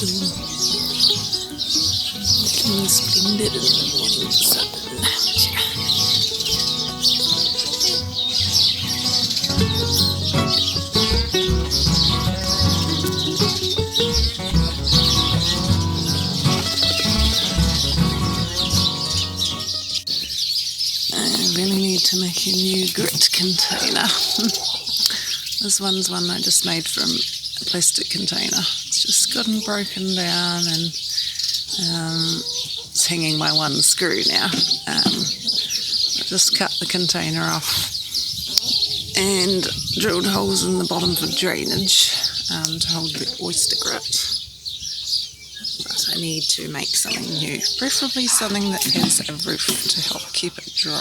looking splendid in the morning sun. I really need to make a new grit container. This one's one I just made from a plastic container. It's just gotten broken down and it's hanging by one screw now. I just cut the container off and drilled holes in the bottom for drainage to hold the oyster grit. But I need to make something new, preferably something that has a roof to help keep it dry.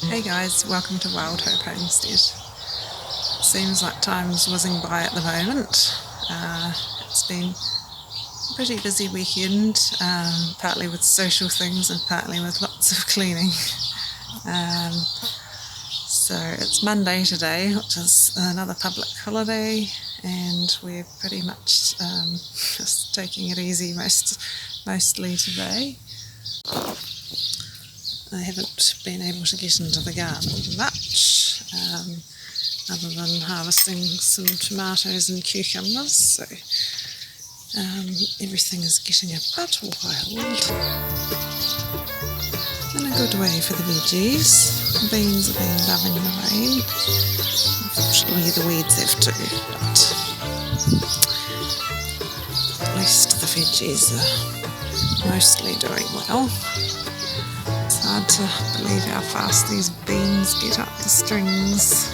Hey guys, welcome to Wild Hope Homestead. Seems like time's whizzing by at the moment. It's been a pretty busy weekend, partly with social things and partly with lots of cleaning. So it's Monday today, which is another public holiday, and we're pretty much just taking it easy mostly today. I haven't been able to get into the garden much, other than harvesting some tomatoes and cucumbers, so everything is getting a bit wild. In a good way for the veggies. The beans have been loving the rain. Unfortunately the weeds have too, but at least the veggies are mostly doing well. It's hard to believe how fast these beans get up the strings.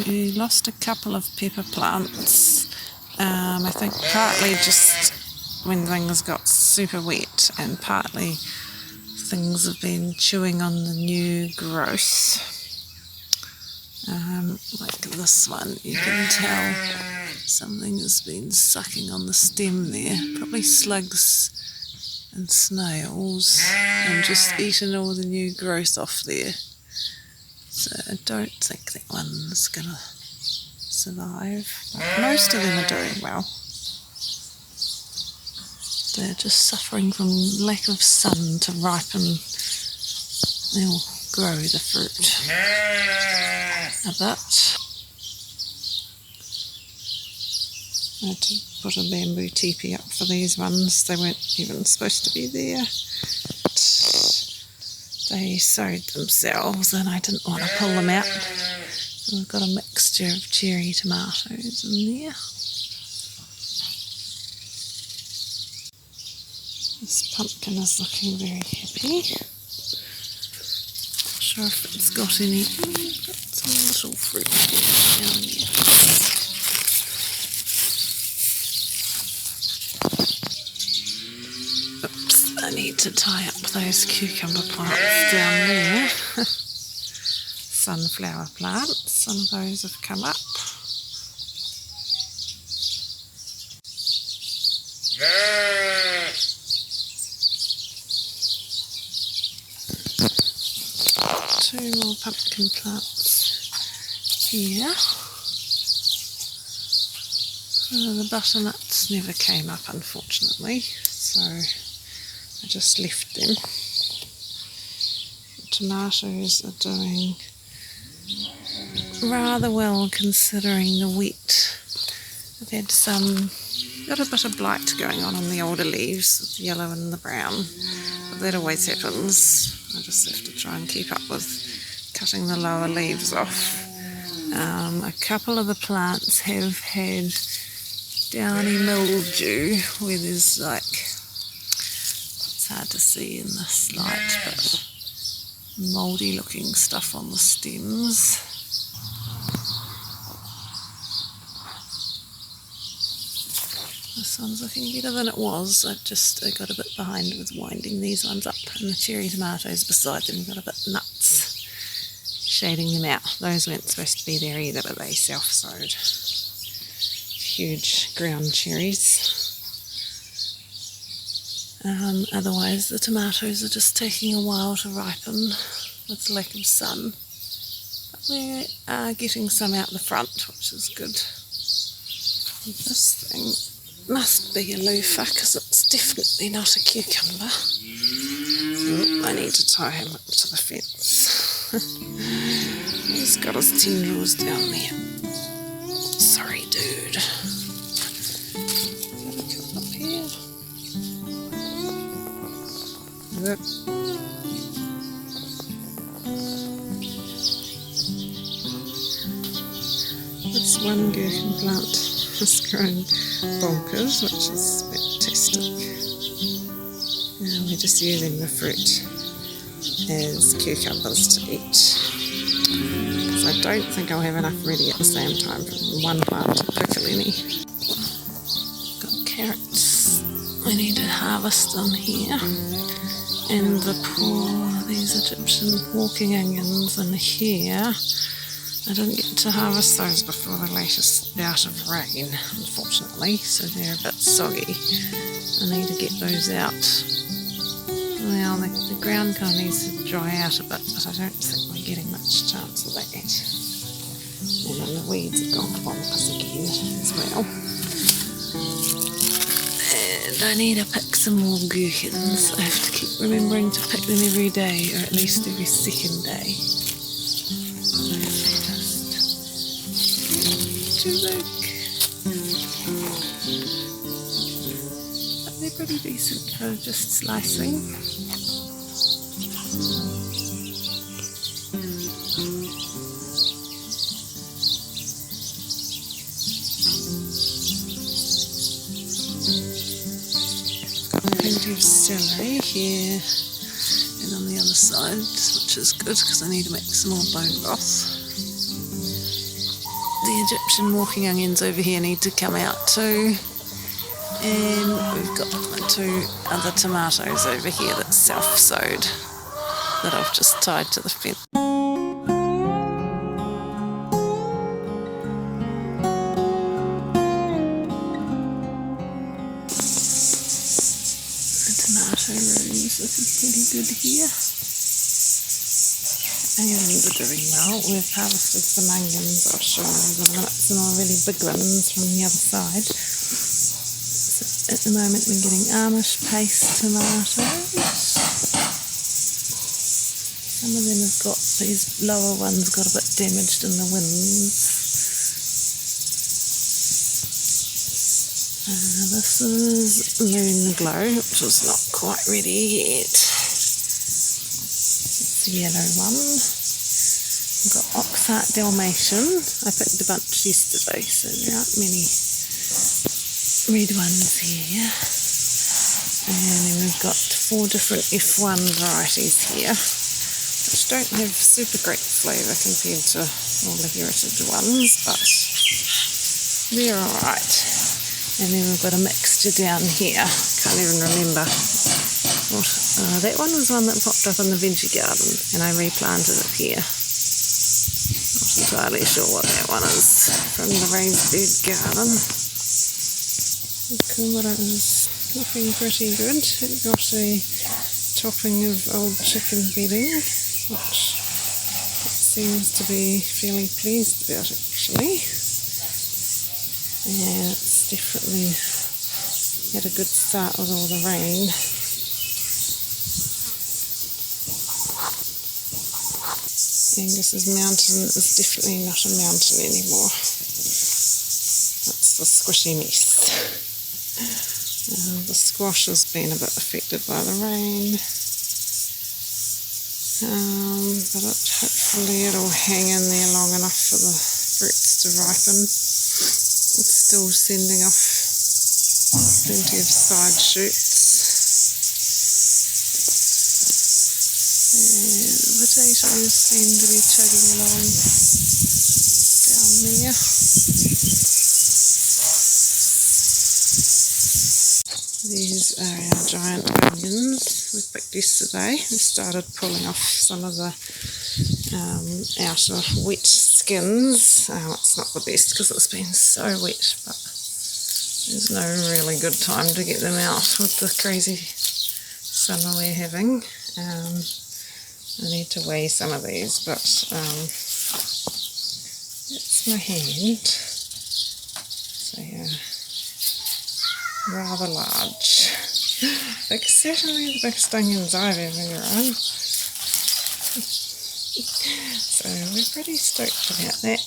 We lost a couple of pepper plants, I think partly just when things got super wet and partly things have been chewing on the new growth. Like this one, you can tell something has been sucking on the stem there, probably slugs and snails, and just eaten all the new growth off there. So I don't think that one's going to survive. But most of them are doing well. They're just suffering from lack of sun to ripen. They'll grow the fruit a bit. I had to put a bamboo teepee up for these ones. They weren't even supposed to be there. They sowed themselves and I didn't want to pull them out. So we've got a mixture of cherry tomatoes in there. This pumpkin is looking very happy. Not sure if it's got any. Got some little fruit down there. Oops, I need to tie up those cucumber plants down there. Sunflower plants, some of those have come up. Two more pumpkin plants here. The butternuts never came up, unfortunately, so I just left them. The tomatoes are doing rather well considering the wet. I've had got a bit of blight going on the older leaves, with the yellow and the brown, but that always happens. I just have to try and keep up with cutting the lower leaves off. A couple of the plants have had downy mildew, where there's it's hard to see in this light, but mouldy looking stuff on the stems. This one's looking better than it was. I got a bit behind with winding these ones up, and the cherry tomatoes beside them got a bit nuts, shading them out. Those weren't supposed to be there either, but they self-sowed. Huge ground cherries. Otherwise the tomatoes are just taking a while to ripen with lack of sun. But we are getting some out the front, which is good. And this thing must be a loofah, because it's definitely not a cucumber. Oh, I need to tie him up to the fence. He's got his tendrils down there. Sorry, dude. Gotta come up here. Yep. This one gherkin plant is growing bonkers, which is fantastic. Now we're just using the fruit as cucumbers to eat, because I don't think I'll have enough ready at the same time from one plant to pickle any. Got carrots we need to harvest on here, and these Egyptian walking onions in here. I didn't get to harvest those before the latest bout of rain, unfortunately, so they're a bit soggy. I need to get those out. Well, the ground kind of needs to dry out a bit, but I don't think we're getting much chance of that. And then the weeds have gone bonkers again as well. And I need to pick some more gherkins. I have to keep remembering to pick them every day, or at least every second day. Too big. But they're pretty decent for just slicing. Got plenty of celery here and on the other side, which is good because I need to make some more bone broth. The Egyptian walking onions over here need to come out too, and we've got my 2 other tomatoes over here that's self-sowed that I've just tied to the fence. The tomato rooms looking pretty good here. Onions are doing well. We've harvested some onions, I'll show you in a minute, some more really big ones from the other side. So at the moment we're getting Amish paste tomatoes. Some of them have got, these lower ones got a bit damaged in the winds. This is Moon Glow, which is not quite ready yet. The yellow one. We've got Oxheart Dalmatian. I picked a bunch yesterday, so there aren't many red ones here. And then we've got 4 different F1 varieties here, which don't have super great flavour compared to all the heritage ones, but they're alright. And then we've got a mixture down here. Can't even remember. That one was one that popped up in the veggie garden, and I replanted it here. Not entirely sure what that one is from the raised bed garden. The kumara is looking pretty good. It got a topping of old chicken bedding, which it seems to be fairly pleased about actually. And it's definitely had a good start with all the rain. Angus's mountain is definitely not a mountain anymore. It's the squishy mess. The squash has been a bit affected by the rain, but hopefully it'll hang in there long enough for the fruits to ripen. It's still sending off plenty of side shoots. And the potatoes seem to be chugging along down there. These are our giant onions we picked yesterday. We started pulling off some of the outer wet skins. It's not the best because it's been so wet, but there's no really good time to get them out with the crazy summer we're having. I need to weigh some of these, but it's my hand. So yeah, rather large. Certainly the biggest onions I've ever grown. So we're pretty stoked about that.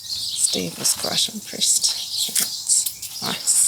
Steve was quite impressed. So that's nice.